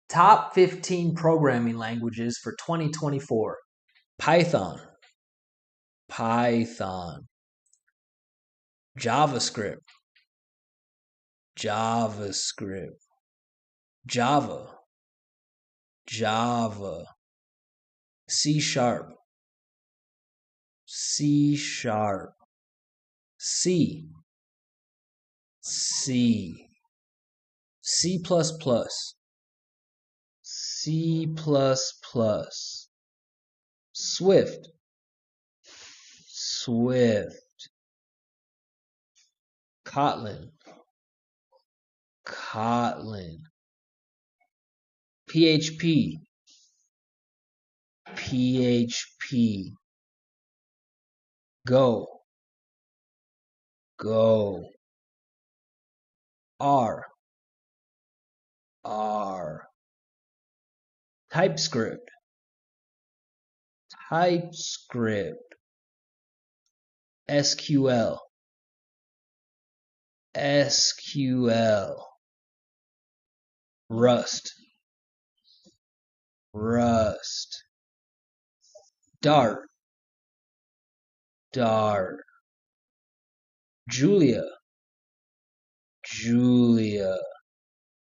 Top 15 programming languages for 2024. Python, Python. JavaScript, JavaScript. Java, Java. C#, C#. C, C. C++, C++. Swift, Swift. Kotlin, Kotlin. PHP, PHP. Go, Go. R, R. TypeScript, TypeScript. SQL, SQL. Rust, Rust. Dart, Dart. Julia, Julia.